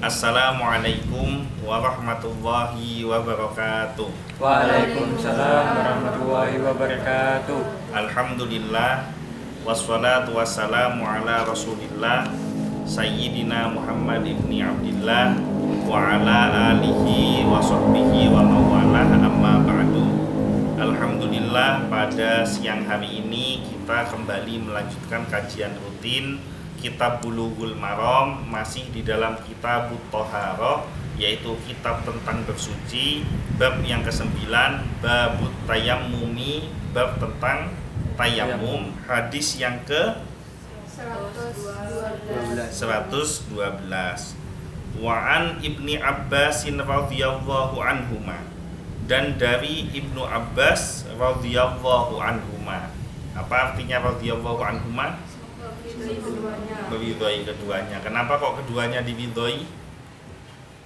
Assalamualaikum warahmatullahi wabarakatuh. Waalaikumsalam warahmatullahi wabarakatuh. Alhamdulillah wassalatu wassalamu ala Rasulillah Sayyidina Muhammad ibni Abdillah wa ala alihi wa sahbihi wa mawalah, amma ba'du. Alhamdulillah, pada siang hari ini kita kembali melanjutkan kajian rutin Kitab Bulughul Maram, masih di dalam Kitab Thaharah, yaitu kitab tentang bersuci. Bab yang ke-9, Babut Tayammumi, bab tentang tayamum. Hadis yang ke 112. Wa an Ibni Abbasin radhiyallahu anhuma, dan dari Ibnu Abbas radhiyallahu anhuma. Apa artinya radhiyallahu anhuma? Meridhoi keduanya. Kenapa kok keduanya diridhoi?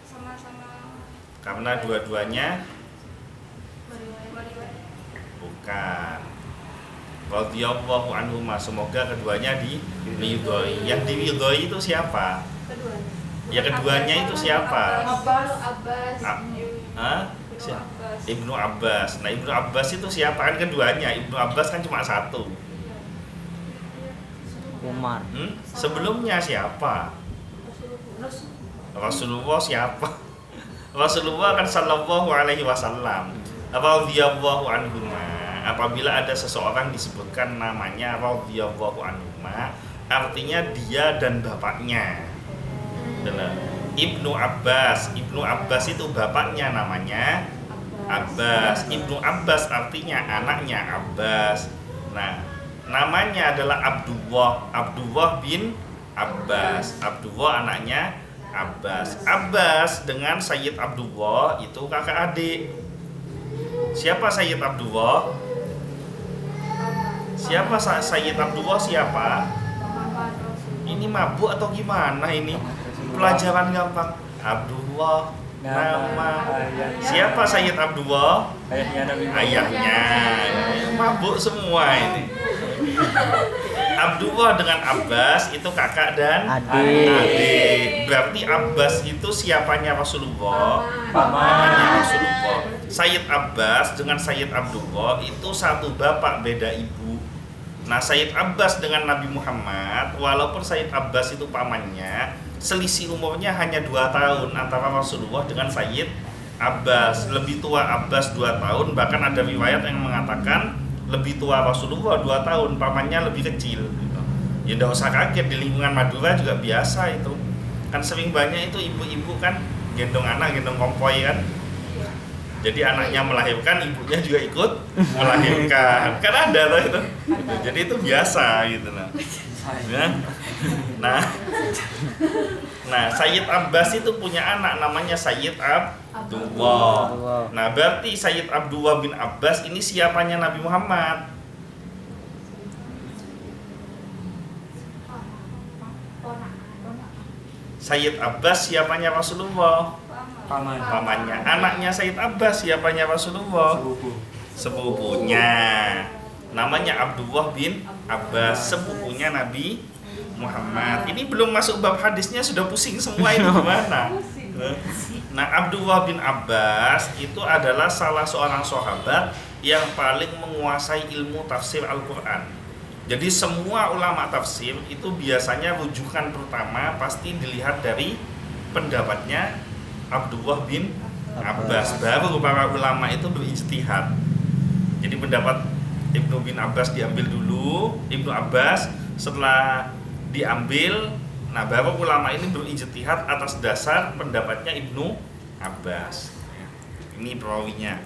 Sama-sama. Karena dua-duanya bukan. Radhiyallahu anhuma, semoga keduanya diridhoi. Yang diridhoi itu siapa? Keduanya. Ya keduanya itu siapa? Abbas. Ibnu Abbas. Nah, Ibnu Abbas itu siapa? Kan keduanya. Ibnu Abbas kan cuma satu. Umar. Sebelumnya siapa? Rasulullah siapa? Rasulullah kan sallallahu alaihi wasallam. Radhiyallahu anhuma. Apabila ada seseorang disebutkan namanya radhiyallahu anhuma, artinya dia dan bapaknya. Ibnu Abbas. Ibnu Abbas itu bapaknya namanya Abbas. Ibnu Abbas artinya anaknya Abbas. Nah, namanya adalah Abdullah bin Abbas. Abdullah anaknya Abbas. Abbas dengan Sayyid Abdullah itu kakak adik. Siapa Sayyid Abdullah? Siapa Sayyid Abdullah siapa? Ini mabuk atau gimana ini? Pelajaran gampang. Abdullah nama. Siapa Sayyid Abdullah? Ayahnya Nabi Muhammad. Ayahnya. Mabuk semua ini. Abdullah dengan Abbas itu kakak dan adik. Berarti Abbas itu siapanya Rasulullah? Pamannya Rasulullah. Sayyid Abbas dengan Sayyid Abdullah itu satu bapak beda ibu. Nah, Sayyid Abbas dengan Nabi Muhammad, walaupun Sayyid Abbas itu pamannya, selisih umurnya hanya 2 tahun antara Rasulullah dengan Sayyid Abbas. Lebih tua Abbas 2 tahun, bahkan ada riwayat yang mengatakan lebih tua Rasulullah 2 tahun, pamannya lebih kecil gitu. Ya tidak usah kaget, di lingkungan Madura juga biasa itu. Kan sering banyak itu ibu-ibu kan gendong anak, gendong kompoi kan. Jadi anaknya melahirkan, ibunya juga ikut melahirkan. Kan ada loh itu. Gitu. Jadi itu biasa gitu nah. Ya. Nah, Sayyid Abbas itu punya anak namanya Sayyid Abdullah. Nah, berarti Sayyid Abdullah bin Abbas ini siapanya Nabi Muhammad? Sayyid Abbas siapanya Rasulullah? Pamannya. Anaknya Sayyid Abbas siapanya Rasulullah? Sepupunya. Namanya Abdullah bin Abbas, sepupunya Nabi Muhammad. Ini belum masuk bab hadisnya sudah pusing semua ini gimana? Nah, Abdullah bin Abbas itu adalah salah seorang sahabat yang paling menguasai ilmu tafsir Al-Quran. Jadi semua ulama tafsir itu biasanya rujukan pertama pasti dilihat dari pendapatnya Abdullah bin Abbas. Baru para ulama itu berijtihad. Jadi pendapat Ibnu bin Abbas diambil dulu, Ibnu Abbas setelah diambil, nah baru ulama ini berijtihad atas dasar pendapatnya Ibnu Abbas. Ini perawinya.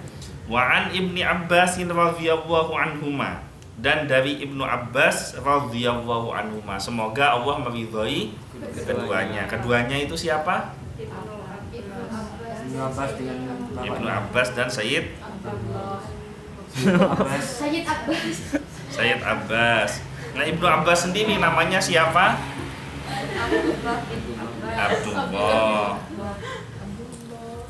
Wa an Ibni Abbasin radhiyallahu anhuma, dan dari Ibnu Abbas radhiyallahu anhuma, semoga Allah meridhoi keduanya. Keduanya itu siapa? Ibnu Abbas dan Sayyid Abbas. Nah, Ibnu Abbas sendiri namanya siapa? Abdullah.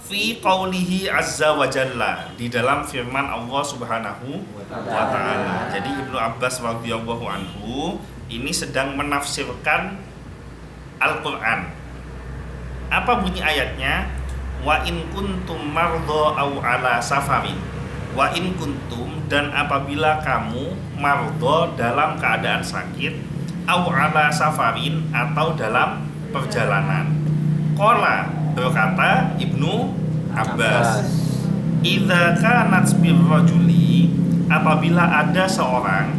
Fi qaulihi azza wa jalla, di dalam firman Allah Subhanahu wa taala. Jadi Ibnu Abbas radhiyallahu anhu ini sedang menafsirkan Al-Qur'an. Apa bunyi ayatnya? Wa in kuntum mardha au ala safarin. Wa in kuntum, dan apabila kamu mardha dalam keadaan sakit, au ala safarin, atau dalam perjalanan. Qala, berkata Ibnu Abbas, idza kanat bil rajuli, apabila ada seseorang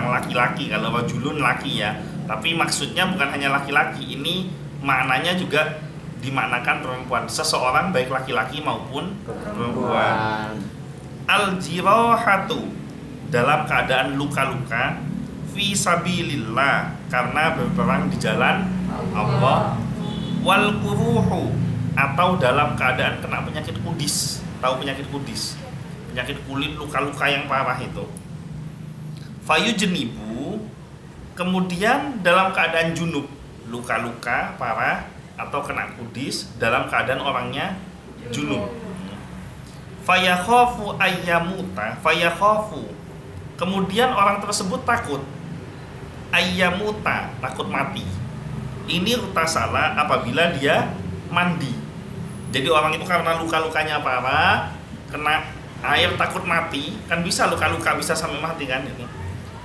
laki-laki, kalau rajulun laki ya, tapi maksudnya bukan hanya laki-laki, ini maknanya juga dimaknakan perempuan, seseorang baik laki-laki maupun perempuan. Al-jirahatu, dalam keadaan luka-luka, fi sabilillah, karena berperang di jalan Allah. Wal kuruhu, atau dalam keadaan kena penyakit kudis. Tahu penyakit kudis? Penyakit kulit, luka-luka yang parah itu. Fayujnibu, kemudian dalam keadaan junub, luka-luka parah atau kena kudis dalam keadaan orangnya junub. Fayakhafu ayyamuta, fayakhafu, kemudian orang tersebut takut ayyamuta, takut mati. Ini salah apabila dia mandi. Jadi orang itu karena luka-lukanya parah, kena air takut mati, kan bisa luka-luka bisa sampai mati kan ini.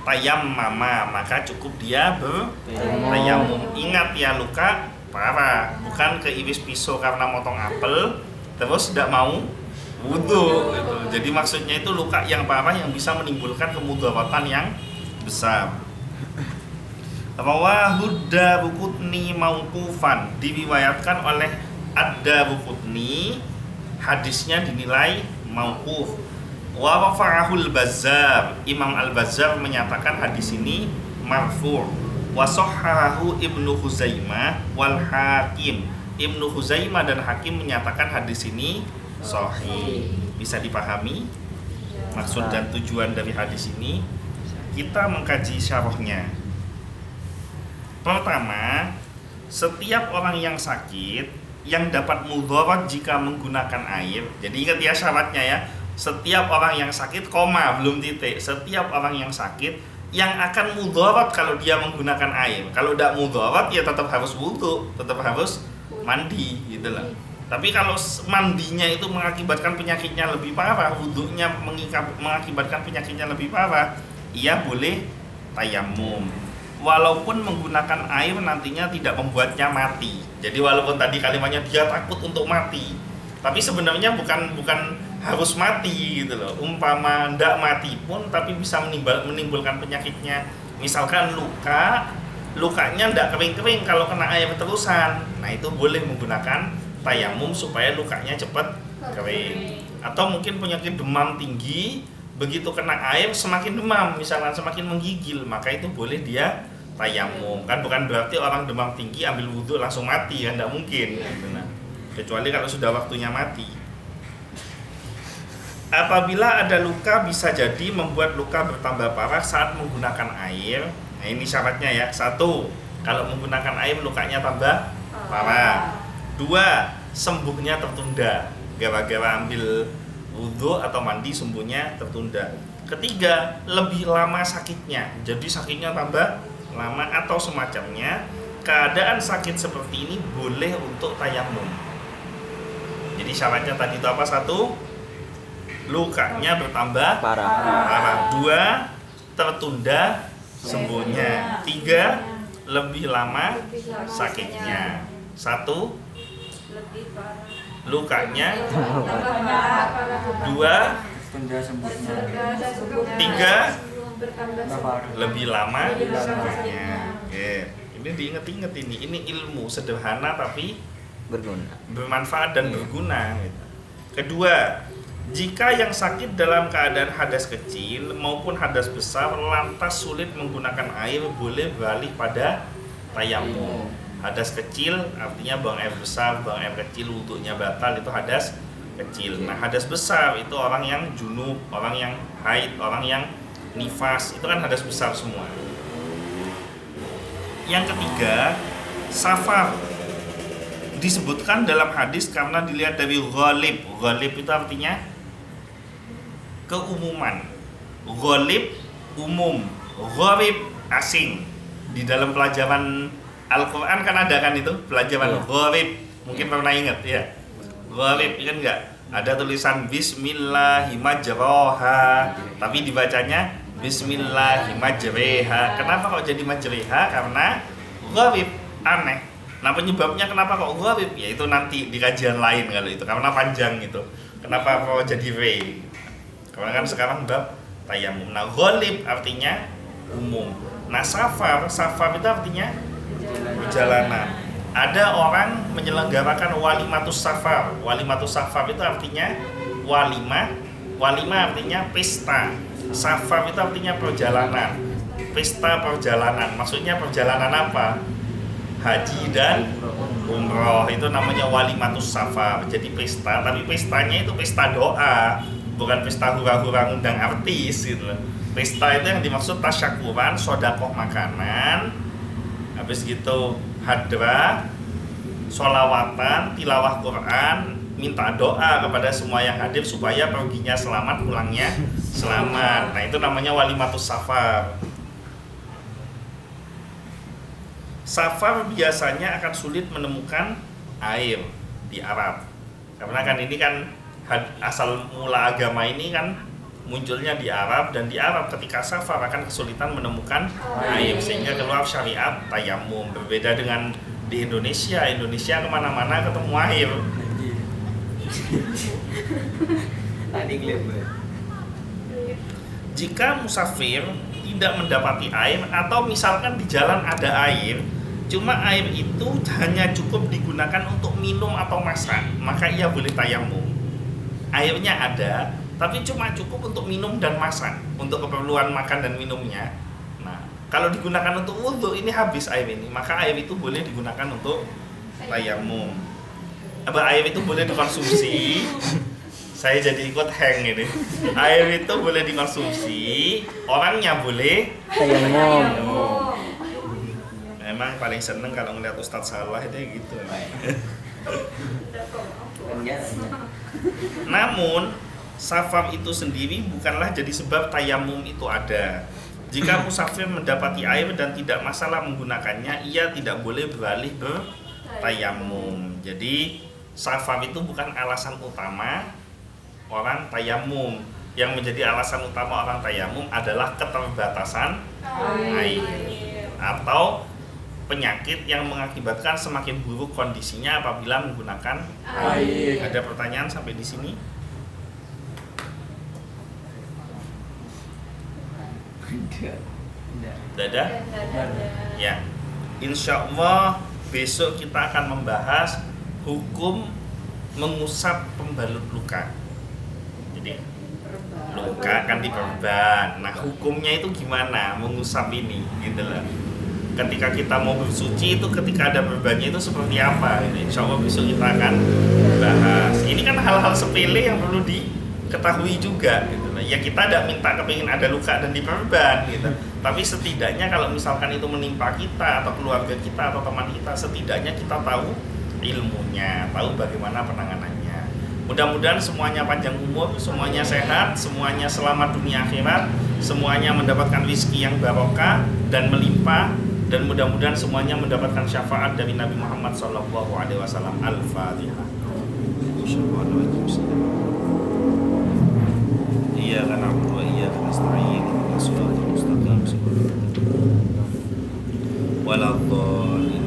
Tayammama, maka cukup dia bertayamum. Ingat ya, luka parah, bukan keiris pisau karena motong apel terus tidak mau wudu gitu. Jadi maksudnya itu luka yang parah yang bisa menimbulkan kemudaratan yang besar. Rawahud Daruqutni mauqufan, diriwayatkan oleh Ad-Daruqutni, hadisnya dinilai mauquf. Wa rafa'ahul Bazzar, Imam Al-Bazzar menyatakan hadis ini marfu'. Wa sahhahahu Ibnu Khuzaimah wal Hakim, Ibnu Khuzaimah dan Hakim menyatakan hadis ini sahih. Bisa dipahami maksud dan tujuan dari hadis ini? Kita mengkaji syarahnya. Pertama, setiap orang yang sakit yang dapat mudharat jika menggunakan air. Jadi ingat ya syaratnya ya. Setiap orang yang sakit, koma belum titik. Setiap orang yang sakit yang akan mudharat kalau dia menggunakan air. Kalau tidak mudharat ya tetap harus wudu, tetap harus mandi gitu lah. Tapi kalau mandinya itu mengakibatkan penyakitnya lebih parah, wudunya mengakibatkan penyakitnya lebih parah, ia boleh tayamum. Walaupun menggunakan air nantinya tidak membuatnya mati. Jadi walaupun tadi kalimatnya dia takut untuk mati, tapi sebenarnya bukan harus mati gitu loh. Umpama ndak mati pun tapi bisa menimbulkan penyakitnya. Misalkan lukanya ndak kering-kering kalau kena air terusan. Nah, itu boleh menggunakan tayamum supaya lukanya cepat kering. Atau mungkin penyakit demam tinggi, begitu kena air semakin demam, misalkan semakin menggigil, maka itu boleh dia tayamum. Kan bukan berarti orang demam tinggi ambil wudhu langsung mati, kan tidak mungkin. Nah, kecuali kalau sudah waktunya mati. Apabila ada luka bisa jadi membuat luka bertambah parah saat menggunakan air. Nah, ini syaratnya ya. 1, kalau menggunakan air lukanya tambah parah. 2, sembuhnya tertunda. Gara-gara ambil wudhu atau mandi sembuhnya tertunda. 3, lebih lama sakitnya. Jadi sakitnya tambah lama atau semacamnya. Keadaan sakit seperti ini boleh untuk tayamum. Jadi syaratnya tadi itu apa? 1, lukanya bertambah parah. 2, tertunda sembuhnya. 3, lebih lama sakitnya. 1, lukanya. 2, tunda sembuhnya. 3, lebih lama sakitnya. Oke. Ini diinget-inget ini ilmu sederhana tapi bermanfaat dan berguna gitu. Kedua, jika yang sakit dalam keadaan hadas kecil maupun hadas besar lantas sulit menggunakan air, boleh beralih pada tayamum. Hadas kecil artinya buang air besar, buang air kecil, wudunya batal, itu hadas kecil. Nah, hadas besar itu orang yang junub, orang yang haid, orang yang nifas, itu kan hadas besar semua. Yang ketiga, safar disebutkan dalam hadis karena dilihat dari ghalib. Ghalib itu artinya keumuman. Ghalib umum, gharib asing. Di dalam pelajaran Al-Quran kan ada kan itu pelajaran Iya. gharib, mungkin pernah ingat ya. Gharib kan enggak ada tulisan Bismillahimajroha, tapi dibacanya Bismillahimajreha. Kenapa kok jadi majreha? Karena gharib, aneh. Nah penyebabnya kenapa kok gharib? Ya itu nanti di kajian lain kalau itu, karena panjang itu. Kenapa kok jadi re? Karena kan sekarang bab tayamum. Nah ghalib artinya umum. Nah safar itu artinya perjalanan. Ada orang menyelenggarakan walimatus safar. Walimatus safar itu artinya walimah artinya pesta. Safar itu artinya perjalanan. Pesta perjalanan. Maksudnya perjalanan apa? Haji dan umroh. Itu namanya walimatus safar. Jadi pesta, tapi pestanya itu pesta doa, bukan pesta hura-hura ngundang artis gitu. Pesta itu yang dimaksud tasyakuran, sodakoh makanan, habis gitu hadrah, sholawatan, tilawah Quran, minta doa kepada semua yang hadir supaya perginya selamat, pulangnya selamat. Nah itu namanya walimatus safar. Safar biasanya akan sulit menemukan air di Arab, karena kan ini kan asal mula agama ini kan munculnya di Arab, dan di Arab ketika safar akan kesulitan menemukan air sehingga keluar syariat tayamum. Berbeda dengan di Indonesia kemana-mana ketemu air. Jika musafir tidak mendapati air, atau misalkan di jalan ada air, cuma air itu hanya cukup digunakan untuk minum atau masak, maka ia boleh tayamum. Airnya ada, tapi cuma cukup untuk minum dan masak, untuk keperluan makan dan minumnya. Nah, kalau digunakan untuk wudhu, ini habis air ini, maka air itu boleh digunakan untuk tayamum. Air itu boleh dikonsumsi. Saya jadi ikut hang ini. Air itu boleh dikonsumsi, orangnya boleh Tayamum. Memang paling seneng kalau ngeliat Ustadz Salah itu gitu. Namun safar itu sendiri bukanlah jadi sebab tayamum itu ada. Jika musafir mendapati air dan tidak masalah menggunakannya, ia tidak boleh beralih bertayamum. Jadi safar itu bukan alasan utama orang tayamum. Yang menjadi alasan utama orang tayamum adalah keterbatasan air atau penyakit yang mengakibatkan semakin buruk kondisinya apabila menggunakan air. Ada pertanyaan sampai di sini? Dadah? Ya. Insya Allah besok kita akan membahas hukum mengusap pembalut luka. Jadi luka kan diperban. Nah hukumnya itu gimana mengusap ini, gitu loh. Ketika kita mau bersuci itu, ketika ada perbannya itu seperti apa? Insya Allah besok kita akan bahas. Ini kan hal-hal sepele yang perlu diketahui juga, gitu. Ya kita tidak minta kepingin ada luka dan diperban, gitu. Tapi setidaknya kalau misalkan itu menimpa kita atau keluarga kita atau teman kita, setidaknya kita tahu ilmunya, tahu bagaimana penanganannya. Mudah-mudahan semuanya panjang umur, semuanya sehat, semuanya selamat dunia akhirat, semuanya mendapatkan rezeki yang barokah dan melimpah. Dan mudah-mudahan semuanya mendapatkan syafaat dari Nabi Muhammad SAW. Al-Fatihah. Iya kan aku, iya kan nasta'in. Shiratal mustaqim. Waladhdallin.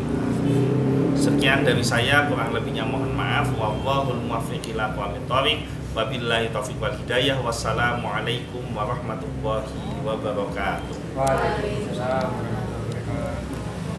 Sekian dari saya, kurang lebihnya mohon maaf. Wallahul muwaffiq ila aqwamit thoriq. Wabillahi taufiq wal hidayah. Wassalamualaikum warahmatullahi wabarakatuh. Waalaikumsalam warahmatullahi wabarakatuh.